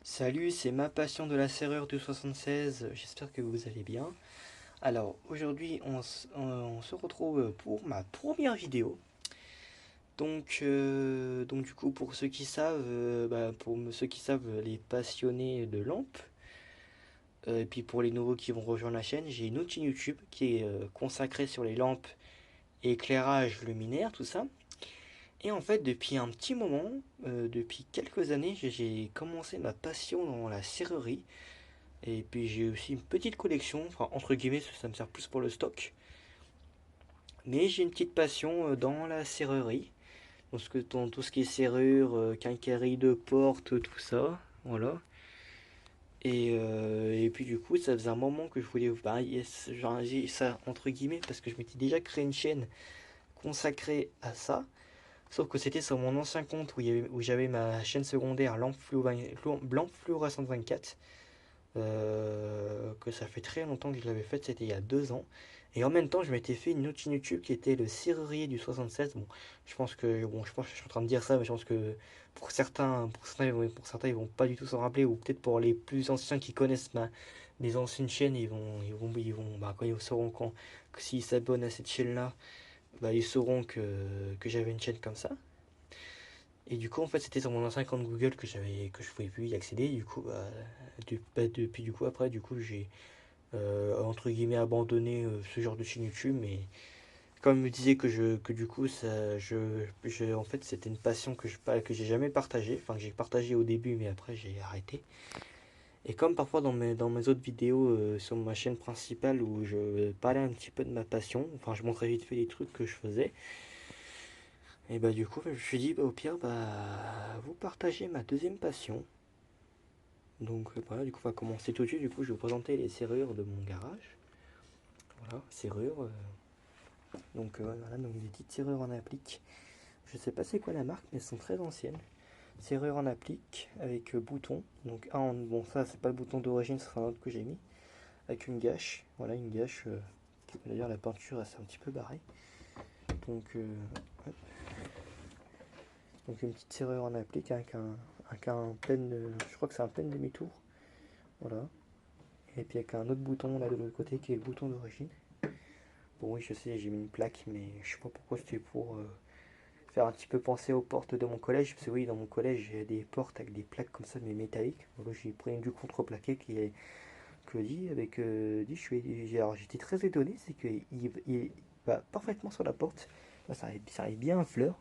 Salut, c'est ma passion de la serrure du 76, j'espère que vous allez bien. Alors aujourd'hui on se retrouve pour ma première vidéo. Donc du coup pour ceux qui savent, ceux qui savent les passionnés de lampes, et puis pour les nouveaux qui vont rejoindre la chaîne, j'ai une autre chaîne YouTube qui est consacrée sur les lampes, éclairage luminaire, tout ça. Et en fait depuis un petit moment, depuis quelques années, j'ai commencé ma passion dans la serrurerie. Et puis j'ai aussi une petite collection, enfin entre guillemets, ça me sert plus pour le stock. Mais j'ai une petite passion dans la serrurerie, dans tout ce qui est serrure, quincaillerie de porte, tout ça. Voilà. Et puis du coup, ça faisait un moment que je voulais varier ça entre guillemets parce que je m'étais déjà créé une chaîne consacrée à ça. Sauf que c'était sur mon ancien compte où j'avais ma chaîne secondaire lampe fluorescente 24. Que ça fait très longtemps que je l'avais faite, c'était il y a 2 ans. Et en même temps, je m'étais fait une autre chaîne YouTube qui était le serrurier du 76. Bon, je pense que je suis en train de dire ça, mais je pense que pour certains, ils vont pas du tout s'en rappeler, ou peut-être pour les plus anciens qui connaissent mes anciennes chaînes, quand ils sauront que s'ils s'abonnent à cette chaîne-là, ils sauront que j'avais une chaîne comme ça. Et du coup, en fait, c'était sur mon ancien compte Google que je pouvais plus y accéder. Du coup, depuis du coup, après, du coup, j'ai entre guillemets abandonné ce genre de chaîne YouTube. Mais comme il me disait que du coup, en fait, c'était une passion que j'ai jamais partagée. Enfin, que j'ai partagé au début, mais après, j'ai arrêté. Et comme parfois dans mes autres vidéos sur ma chaîne principale où je parlais un petit peu de ma passion, enfin, je montrais vite fait les trucs que je faisais. Et bah du coup, je me suis dit, au pire, vous partagez ma deuxième passion. Donc voilà, du coup, on va commencer tout de suite. Du coup, je vais vous présenter les serrures de mon garage. Voilà, serrures. Voilà, donc des petites serrures en applique. Je sais pas c'est quoi la marque, mais elles sont très anciennes. Serrure en applique avec bouton. Donc bon ça c'est pas le bouton d'origine, c'est un autre que j'ai mis. Avec une gâche. Voilà, une gâche. D'ailleurs la peinture elle s'est un petit peu barrée. Donc, hop. Donc une petite serrure en applique avec un plein, je crois que c'est un plein demi-tour. Voilà. Et puis avec un autre bouton là de l'autre côté qui est le bouton d'origine. Bon oui je sais j'ai mis une plaque mais je sais pas pourquoi c'était pour faire un petit peu penser aux portes de mon collège. Parce que oui dans mon collège j'ai des portes avec des plaques comme ça mais métalliques. Donc là j'ai pris du contreplaqué qui est que dit avec alors j'étais très étonné c'est qu'il va parfaitement sur la porte. Là, ça arrive bien à fleur.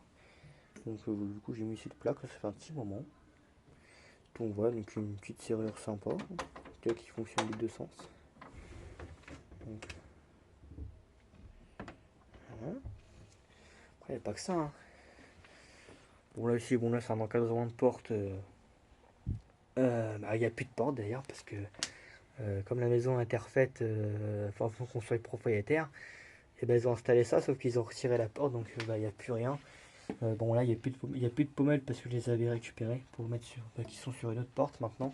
Donc du coup j'ai mis cette plaque, ça fait un petit moment. Donc voilà, donc une petite serrure sympa qui fonctionne des deux sens. Donc, voilà. Après il n'y a pas que ça, hein. Bon là aussi, bon là c'est un encadrement de porte. Il n'y a plus de porte d'ailleurs parce que comme la maison a été refaite, enfin faut qu'on soit propriétaire, et ben ils ont installé ça sauf qu'ils ont retiré la porte donc il n'y a plus rien. Bon là il y a plus de pommelles parce que je les avais récupérées pour mettre qui sont sur une autre porte maintenant.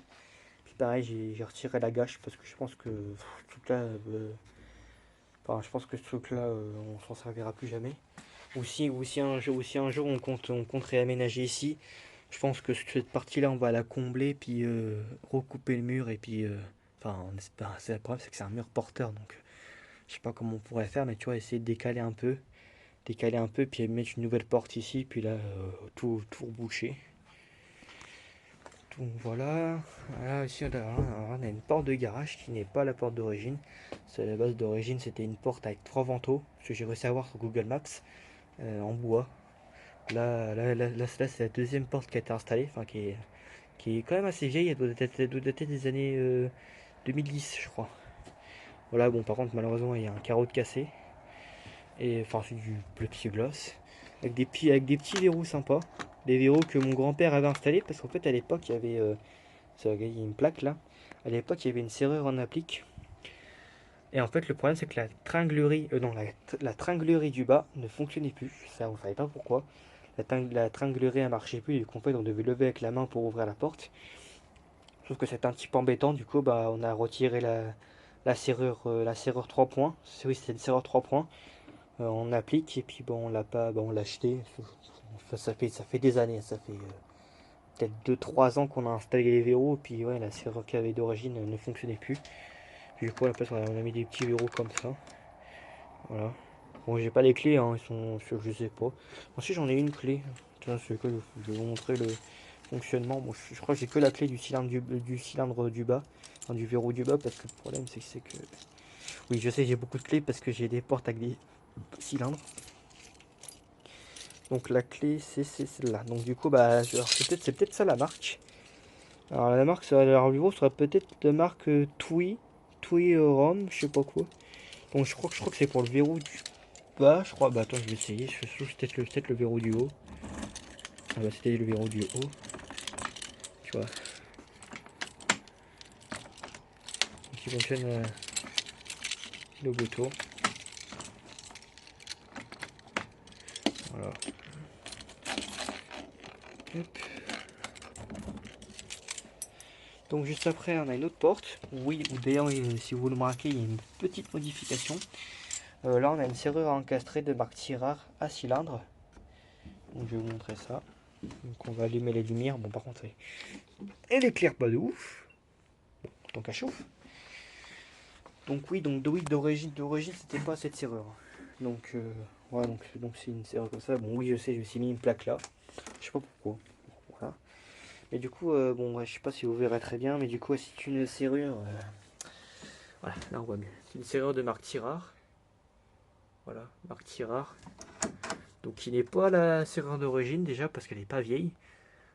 Puis pareil j'ai retiré la gâche parce que je pense que ce truc là, je pense que ce truc là on s'en servira plus jamais. Ou si un jour on compte réaménager ici, je pense que cette partie-là, on va la combler, puis recouper le mur, et puis... c'est le problème, c'est que c'est un mur porteur, donc je sais pas comment on pourrait faire, mais tu vois, essayer de décaler un peu, puis mettre une nouvelle porte ici, puis là, tout reboucher. Donc voilà, là aussi on a une porte de garage qui n'est pas la porte d'origine. C'est la base d'origine, c'était une porte avec 3 vantaux, ce que j'ai réussi à voir sur Google Maps, en bois. Là, c'est la deuxième porte qui a été installée, enfin qui est quand même assez vieille, elle doit dater des années 2010, je crois. Voilà, bon, par contre, malheureusement, il y a un carreau de cassé, et enfin, c'est du plexiglas, avec des petits verrous sympas, des verrous que mon grand-père avait installés, parce qu'en fait, à l'époque, il y a une plaque là, à l'époque, il y avait une serrure en applique, et en fait, le problème, c'est que la tringlerie, non, la tringlerie du bas ne fonctionnait plus, ça, on savait pas pourquoi. La tringlerie a marché plus, et qu'en fait, on devait lever avec la main pour ouvrir la porte. Sauf que c'est un petit peu embêtant, du coup, on a retiré la serrure 3 points. Oui, c'est une serrure 3 points. On applique, et puis bon, on l'a pas, on l'a acheté. Ça fait des années, ça fait peut-être 2-3 ans qu'on a installé les verrous, et puis ouais, la serrure qu'il y avait d'origine ne fonctionnait plus. Puis du coup, à la place, on a mis des petits verrous comme ça. Voilà. Bon, j'ai pas les clés, hein, ils sont, je sais pas. Ensuite, j'en ai une clé. Tiens, je vais vous montrer le fonctionnement. Bon, je crois que j'ai que la clé du cylindre du bas, enfin, du verrou du bas, parce que le problème, c'est que... Oui, je sais, j'ai beaucoup de clés parce que j'ai des portes avec des cylindres. Donc la clé, c'est celle-là. Donc du coup, bah, c'est peut-être ça la marque. Alors la marque, alors du coup, serait peut-être de marque Tui Rom, je sais pas quoi. Donc je crois que c'est pour le verrou du bas, je crois. Bah attends, je vais essayer. Je trouve peut-être le verrou du haut. Ah bah c'était le verrou du haut. Tu vois. Qui fonctionne double tour. Voilà. Hop. Donc juste après, on a une autre porte. Oui, ou d'ailleurs, si vous le remarquez, il y a une petite modification. Là, on a une serrure encastrée de marque Tirard à cylindre. Donc je vais vous montrer ça. Donc on va allumer les lumières. Bon, par contre, elle éclaire pas de ouf. Bon, tant qu'elle chauffe. Donc oui, d'origine, c'était pas cette serrure. Donc voilà, donc c'est une serrure comme ça. Bon, oui, je sais, je me suis mis une plaque là. Je sais pas pourquoi. Voilà. Mais du coup, bon, ouais, je sais pas si vous verrez très bien, mais du coup, c'est une serrure. Voilà, là on voit mieux. C'est une serrure de marque Tirard. Voilà, marque Tirard. Donc qui n'est pas la serrure d'origine déjà parce qu'elle n'est pas vieille.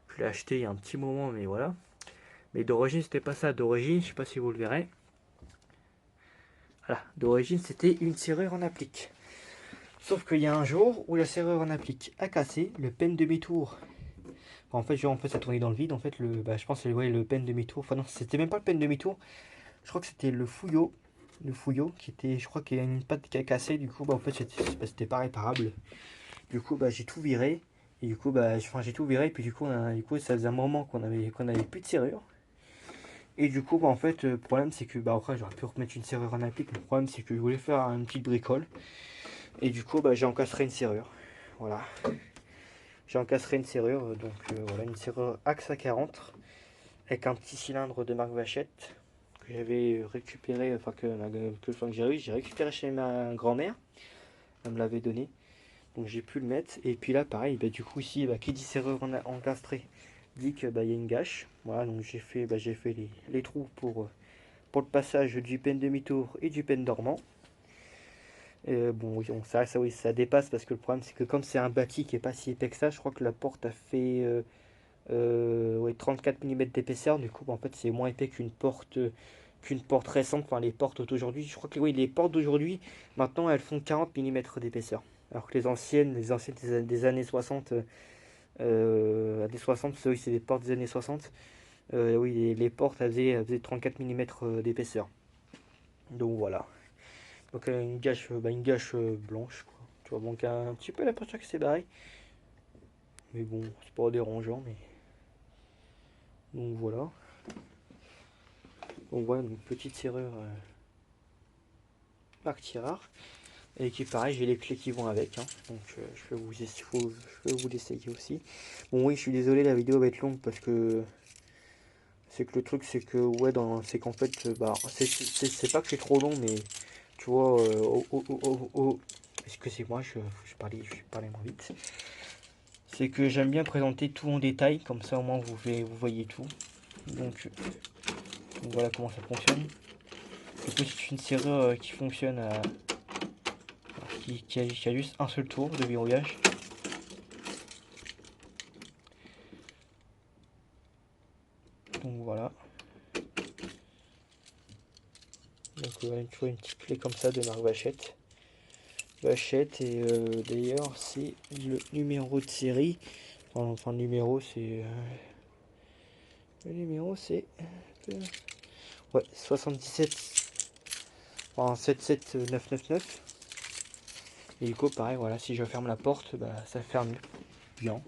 Je l'ai acheté il y a un petit moment, mais voilà. Mais d'origine, c'était pas ça. D'origine, je sais pas si vous le verrez. Voilà, d'origine, c'était une serrure en applique. Sauf qu'il y a un jour où la serrure en applique a cassé, le pen demi-tour. Enfin, en fait, ça tournait dans le vide. En fait, je pense que ouais, le pen demi-tour. Enfin, non, c'était même pas le pen demi-tour. Je crois que c'était le fouillot. Le fouillot qui était, je crois qu'il y a une patte qui a cassé. Du coup, bah, en fait, c'était pas réparable. Du coup, bah, j'ai tout viré. Et du coup, bah, j'ai tout viré. Et puis, du coup, ça faisait un moment qu'on avait plus de serrure. Et du coup, bah, en fait, le problème, c'est que, bah, après, j'aurais pu remettre une serrure en applique. Le problème, c'est que je voulais faire une petite bricole. Et du coup, bah, j'ai encastré une serrure. Voilà. J'ai encastré une serrure. Donc, voilà, une serrure Axe A40. Avec un petit cylindre de marque Vachette. Que j'avais récupéré. Enfin, que j'ai récupéré chez ma grand-mère. Elle me l'avait donné. Donc, j'ai pu le mettre. Et puis là, pareil, bah, du coup, ici, bah, qui dit serrure encastrée dit que bah, y a une gâche. Voilà, donc j'ai fait les trous pour le passage du pen demi-tour et du pen dormant. Bon, oui, oui, ça dépasse parce que le problème c'est que comme c'est un bâti qui est pas si épais que ça, je crois que la porte a fait ouais, 34 mm d'épaisseur. Du coup, bah, en fait, c'est moins épais qu'une porte récente. Enfin, les portes d'aujourd'hui, je crois que oui, les portes d'aujourd'hui, maintenant, elles font 40 mm d'épaisseur. Alors que les anciennes des années 60, années 60, oui, c'est des portes des années 60. Oui, les portes, elles faisaient 34 mm d'épaisseur. Donc voilà. Donc une gâche blanche, quoi. Tu vois, donc un petit peu l'impression que c'est barré. Mais bon, c'est pas dérangeant, mais... Donc voilà. Donc voilà, une petite serrure marque tirard. Et qui pareil, j'ai les clés qui vont avec. Hein. Donc je peux vous l'essayer aussi. Bon oui, je suis désolé, la vidéo va être longue parce que... C'est que le truc, c'est que, ouais, c'est qu'en fait, bah, c'est pas que c'est trop long, mais tu vois, excusez-moi, je parlais moins vite. C'est que j'aime bien présenter tout en détail, comme ça au moins vous voyez tout. Donc, voilà comment ça fonctionne. Du coup, c'est une serrure qui fonctionne qui a juste un seul tour de verrouillage. Donc voilà. Donc tu vois une petite clé comme ça de marque Vachette. Vachette et d'ailleurs c'est le numéro de série. Enfin le numéro c'est... le numéro c'est... ouais, 77... Enfin 77999. Et du coup pareil, voilà, si je ferme la porte, bah ça ferme bien.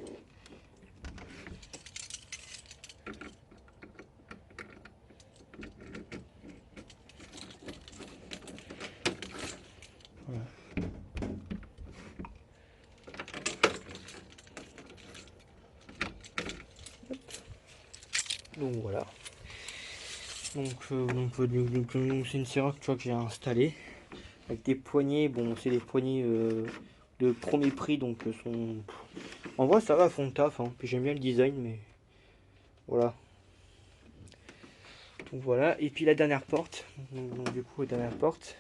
Voilà. Donc voilà. Donc, c'est une serrure tu vois, que j'ai installée avec des poignées. Bon, c'est des poignées de premier prix, donc sont. En vrai, ça va, font le taf. Hein. Puis j'aime bien le design, mais voilà. Donc voilà. Et puis la dernière porte. Donc, du coup, la dernière porte.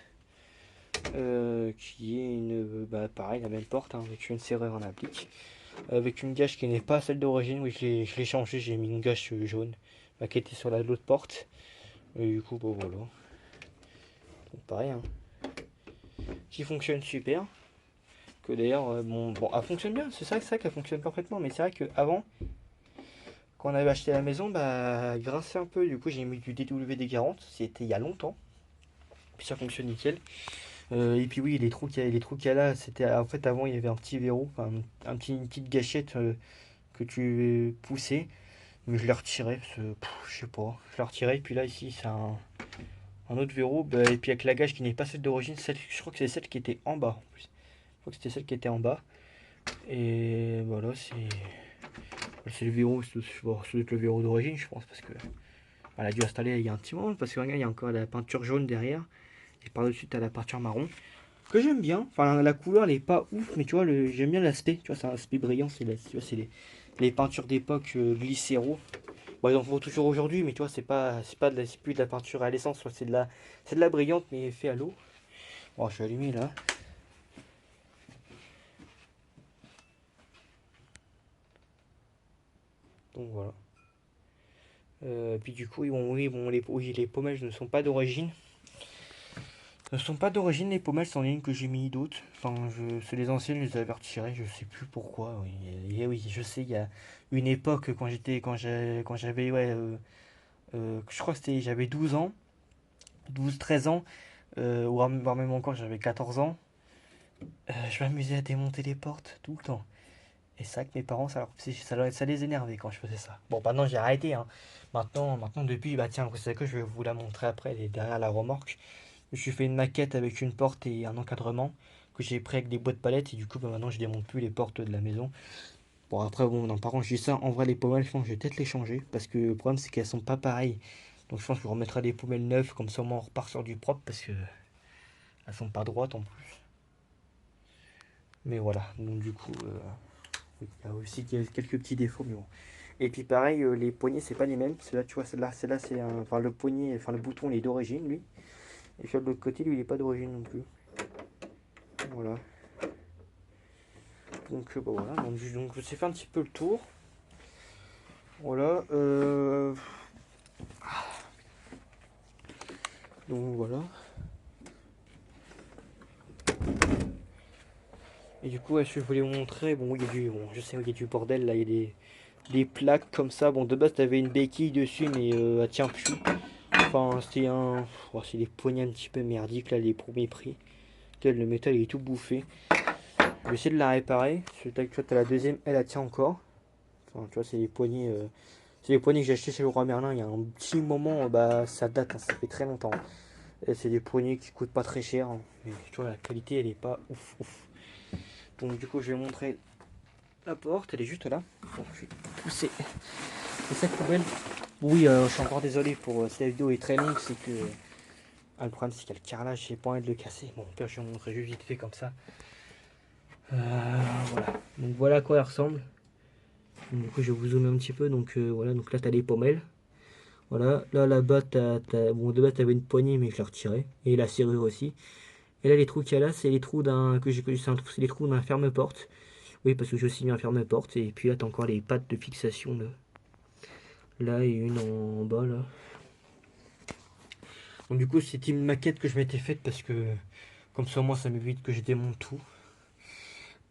Qui est une. Bah, pareil, la même porte, hein, avec une serrure en applique. Avec une gâche qui n'est pas celle d'origine. Oui, je l'ai changée, j'ai mis une gâche jaune. Bah, qui était sur l'autre porte. Et du coup, bon, voilà. Donc, pareil, hein. Qui fonctionne super. Que d'ailleurs, bon, elle fonctionne bien. C'est ça qu'elle fonctionne parfaitement. Mais c'est vrai qu'avant, quand on avait acheté la maison, bah, elle grinçait un peu. Du coup, j'ai mis du DWD-40. C'était il y a longtemps. Puis ça fonctionne nickel. Et puis oui, les trous qu'il y a là, c'était en fait avant il y avait un petit verrou, enfin, une petite gâchette que tu poussais, mais je l'ai retiré parce que je sais pas, je l'ai retiré. Et puis là ici c'est un autre verrou, bah, et puis avec la gâche qui n'est pas celle d'origine, je crois que c'est celle qui était en bas en plus. Je crois que c'était celle qui était en bas. Et voilà, c'est le verrou, c'est le verrou d'origine je pense parce que elle a dû installer il y a un petit moment parce que regarde il y a encore la peinture jaune derrière et par-dessus tu as la peinture marron. Que j'aime bien. Enfin, la couleur, elle est pas ouf, mais tu vois, j'aime bien l'aspect. Tu vois, c'est un aspect brillant. Tu vois, c'est les peintures d'époque glycéro. Bon, ils en font toujours aujourd'hui, mais tu vois, c'est plus de la peinture à l'essence. C'est de la brillante, mais fait à l'eau. Bon, je vais allumer là. Donc voilà. Puis du coup, oui, les pommages ne sont pas d'origine. Ne sont pas d'origine les pommelles, c'en est une que j'ai mis d'autres. Enfin, c'est les anciennes, je les avais retirées, je sais plus pourquoi. Oui, et oui, je sais, il y a une époque quand j'avais, ouais, je crois que j'avais 12 ans, 13 ans, voire même encore, j'avais 14 ans. Je m'amusais à démonter les portes tout le temps. Et c'est vrai que mes parents, ça les énervait quand je faisais ça. Bon, maintenant j'ai arrêté, hein. Maintenant depuis, bah tiens, vous savez que je vais vous la montrer après, elle est derrière la remorque. Je suis fait une maquette avec une porte et un encadrement que j'ai pris avec des boîtes palettes et du coup bah, maintenant je démonte plus les portes de la maison. Bon après bon non par contre je dis ça en vrai les pommelles je pense que je vais peut-être les changer parce que le problème c'est qu'elles sont pas pareilles. Donc je pense que je remettrai des pommelles neuves comme ça on repart sur du propre parce que elles sont pas droites en plus. Mais voilà donc du coup oui, il y a aussi quelques petits défauts mais bon. Et puis pareil les poignées c'est pas les mêmes. Celle-là tu vois celle-là c'est enfin le poignet enfin le bouton il est d'origine lui. Et sur l'autre côté lui il est pas d'origine non plus. Voilà. Donc bah, voilà, donc je sais fait un petit peu le tour. Voilà. Donc voilà. Et du coup, ouais, je voulais vous montrer. Bon, je sais où il y a du bordel là. Il y a des plaques comme ça. Bon, de base, t'avais une béquille dessus, mais elle tient plus. Enfin, c'est des poignées un petit peu merdiques là, les premiers prix. Le métal il est tout bouffé. Je vais essayer de la réparer. Tu vois, t'as la deuxième, elle tient encore. Enfin, tu vois, c'est les poignées. C'est les poignées que j'ai acheté chez Leroy Merlin il y a un petit moment. Bah, ça date, hein, ça fait très longtemps. Et c'est des poignées qui coûtent pas très cher. Hein. Mais tu vois, la qualité, elle est pas ouf, ouf. Donc, du coup, je vais montrer la porte. Elle est juste là. Bon, je vais pousser le sac poubelle. Oui, je suis encore désolé pour si la vidéo est très longue. C'est que. Le problème, c'est qu'il y a le carrelage. J'ai pas envie de le casser. Bon, pire, je vais vous montrer juste vite fait comme ça. Voilà. Donc, voilà à quoi elle ressemble. Donc, du coup, je vais vous zoomer un petit peu. Donc, voilà. Donc, là, t'as les pommelles. Voilà. Là, là-bas, bon, de base, t'avais une poignée, mais je l'ai retirée. Et la serrure aussi. Et là, les trous qu'il y a là, c'est les trous c'est les trous d'un ferme-porte. Oui, parce que j'ai aussi mis un ferme-porte. Et puis là, t'as encore les pattes de fixation là. Là et une en bas là. Donc du coup, c'était une maquette que je m'étais faite parce que comme ça, moi, ça m'évite que je démonte tout.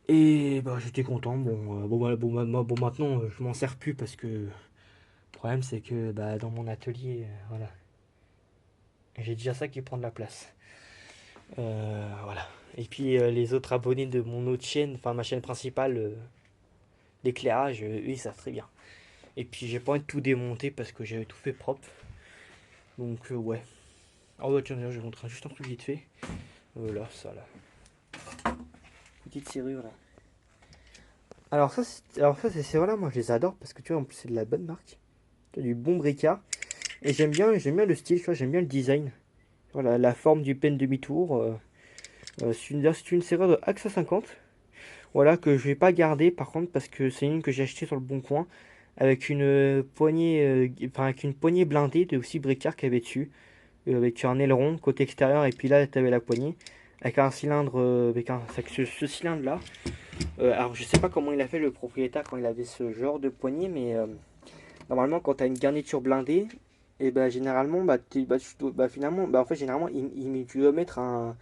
Et bah, j'étais content. Bon, maintenant, je m'en sers plus parce que le problème, c'est que bah, dans mon atelier, voilà, j'ai déjà ça qui prend de la place. Voilà. Et puis les autres abonnés de mon autre chaîne, enfin ma chaîne principale d'éclairage, eux ils savent très bien. Et puis j'ai pas envie de tout démonter parce que j'avais tout fait propre. Donc ouais. Ah ouais tiens, je vais montrer juste un truc vite fait. Là, ça là. Petite serrure là. Alors ça, ces serrures là, moi je les adore parce que tu vois en plus c'est de la bonne marque. du bon bricard. Et j'aime bien le style, tu vois, j'aime bien le design. Voilà, la forme du pen demi-tour. C'est une serrure de AXA 50. Voilà, que je vais pas garder par contre parce que c'est une que j'ai acheté sur le bon coin. Avec une poignée, avec une poignée blindée de aussi bricard qu'il y avait dessus. Avec un aileron côté extérieur et puis là tu avais la poignée. Avec un cylindre, avec ce cylindre là. Alors je sais pas comment il a fait le propriétaire quand il avait ce genre de poignée, mais normalement quand tu as une garniture blindée, et ben généralement finalement en fait généralement tu dois mettre un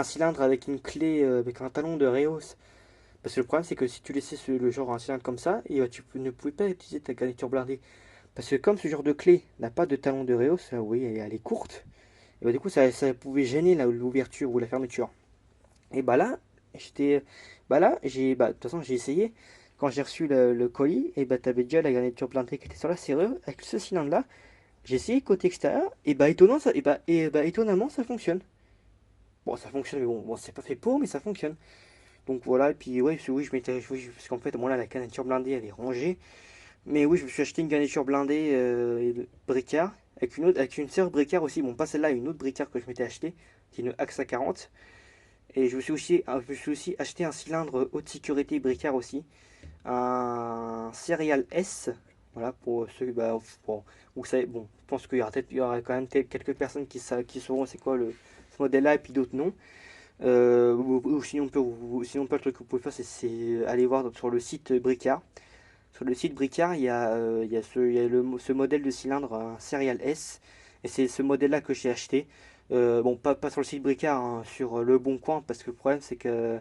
cylindre avec une clé avec un talon de Reos. Parce que le problème c'est que si tu laissais le genre un cylindre comme ça, et ben, ne pouvais pas utiliser ta garniture blindée. Parce que comme ce genre de clé n'a pas de talon de Reos, oui elle est courte, et ben, du coup ça pouvait gêner l'ouverture ou la fermeture. Et bah là, j'étais. Bah là, de toute façon, j'ai essayé. Quand j'ai reçu le colis, et bah t'avais déjà la garniture plantée qui était sur la serrure. Avec ce cylindre-là, j'ai essayé côté extérieur. Et bah, étonnamment, ça fonctionne. Bon, ça fonctionne, mais bon, c'est pas fait pour, mais ça fonctionne. Donc voilà, et puis ouais, oui, parce qu'en fait, bon là, la garniture blindée, elle est rangée. Mais oui, je me suis acheté une garniture blindée bricard. Avec une serrure bricard aussi. Bon, pas celle-là, une autre bricard que je m'étais acheté. C'est une AXA 40. Et je me suis aussi acheté un cylindre haute sécurité bricard aussi, un Serial S. Voilà, pour ceux, vous savez, bon, je pense il y aura quand même quelques personnes qui sauront c'est quoi ce modèle-là et puis d'autres non. Ou sinon, pas le truc que vous pouvez faire, c'est aller voir sur le site Bricard. Sur le site Bricard, il y a ce modèle de cylindre, un Serial S, et c'est ce modèle-là que j'ai acheté. Bon, pas sur le site Bricard, hein, sur le Bon Coin, parce que le problème c'est que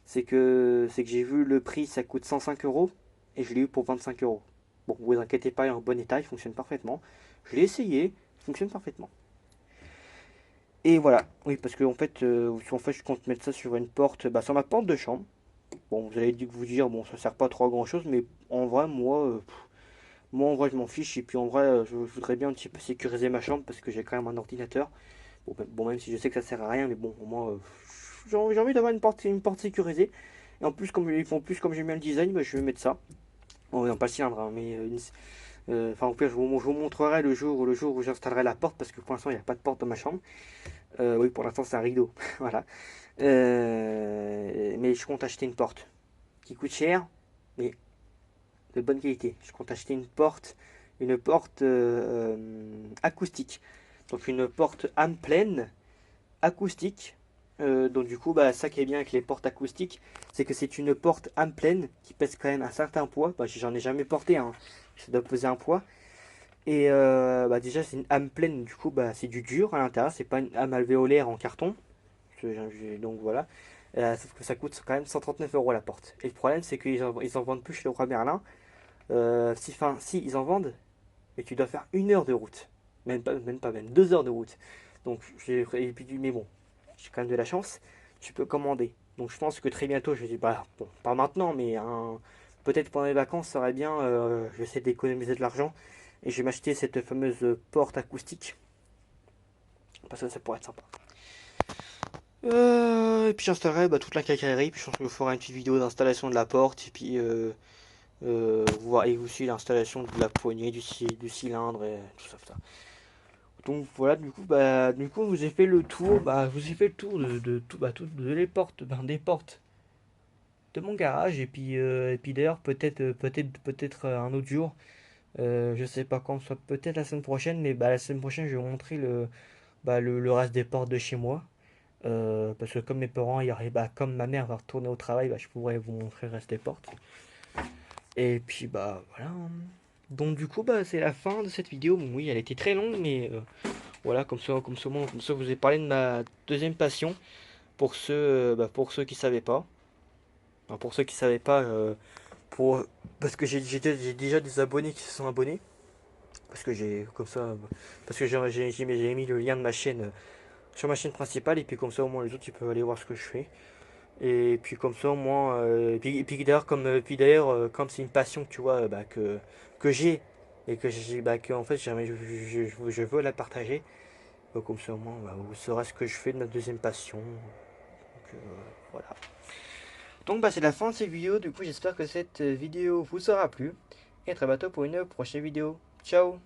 j'ai vu le prix, ça coûte 105 euros, et je l'ai eu pour 25 euros. Bon, vous inquiétez pas, il est en bon état, il fonctionne parfaitement. Je l'ai essayé, il fonctionne parfaitement. Et voilà, oui, parce que en fait, je compte mettre ça sur une porte, bah, sur ma porte de chambre. Bon, vous allez vous dire, bon, ça sert pas trop à grand chose, mais en vrai, moi, en vrai, je m'en fiche. Et puis, en vrai, je voudrais bien un petit peu sécuriser ma chambre parce que j'ai quand même un ordinateur. Bon, même si je sais que ça sert à rien, mais bon, au moins, j'ai envie d'avoir une porte sécurisée. Et en plus, comme j'aime bien le design, bah, je vais mettre ça. Bon, non, pas le cylindre, hein, mais enfin, au pire, je vous montrerai le jour où j'installerai la porte parce que pour l'instant, il n'y a pas de porte dans ma chambre. Oui, pour l'instant, c'est un rideau. Voilà. Mais je compte acheter une porte qui coûte cher, mais de bonne qualité. Je compte acheter une porte acoustique. Donc une porte âme pleine acoustique. Donc du coup, bah, ça qui est bien avec les portes acoustiques, c'est que c'est une porte âme pleine qui pèse quand même un certain poids. Bah, j'en ai jamais porté, hein. Ça doit peser un poids. Et bah, déjà, c'est une âme pleine, du coup, bah, c'est du dur à l'intérieur. C'est pas une âme alvéolaire en carton. Donc voilà. Sauf que ça coûte quand même 139 euros la porte. Et le problème, c'est qu'ils en vendent plus chez Leroy Merlin. Si ils en vendent, mais tu dois faire 1 heure de route. Même 2 heures de route. Donc, mais bon, j'ai quand même de la chance. Tu peux commander. Donc, je pense que très bientôt, je dis, bah, bon, pas maintenant, mais peut-être pendant les vacances, ça serait bien. J'essaie d'économiser de l'argent et je vais m'acheter cette fameuse porte acoustique. Parce que ça pourrait être sympa. Et puis j'installerai toute la cacaillerie. Puis je pense que je ferai une petite vidéo d'installation de la porte. Et puis voir et aussi l'installation de la poignée, du cylindre et tout ça, tout ça. Donc voilà, du coup, vous avez fait le tour, je vous ai fait le tour de les portes, des portes de mon garage. Et puis d'ailleurs, peut-être un autre jour, je sais pas quand, soit peut-être la semaine prochaine, mais la semaine prochaine, je vais vous montrer le reste des portes de chez moi. Parce que comme mes parents, comme ma mère va retourner au travail, je pourrais vous montrer le reste des portes. Et puis voilà, hein. Donc du coup, c'est la fin de cette vidéo. Bon, oui, elle était très longue, mais voilà, comme ça, vous ai parlé de ma deuxième passion pour ceux qui savaient pas. Enfin, pour ceux qui savaient pas, parce que j'ai déjà des abonnés qui se sont abonnés. Parce que j'ai comme ça, parce que j'ai mis le lien de ma chaîne sur ma chaîne principale et puis comme ça au moins les autres ils peuvent aller voir ce que je fais. Et puis comme ça au moins, puis d'ailleurs comme c'est une passion que tu vois que j'ai et que en fait je veux la partager. Comme ça au moins vous saurez ce que je fais de ma deuxième passion. Donc voilà. Donc c'est la fin de cette vidéo. Du coup j'espère que cette vidéo vous aura plu. Et à très bientôt pour une prochaine vidéo. Ciao!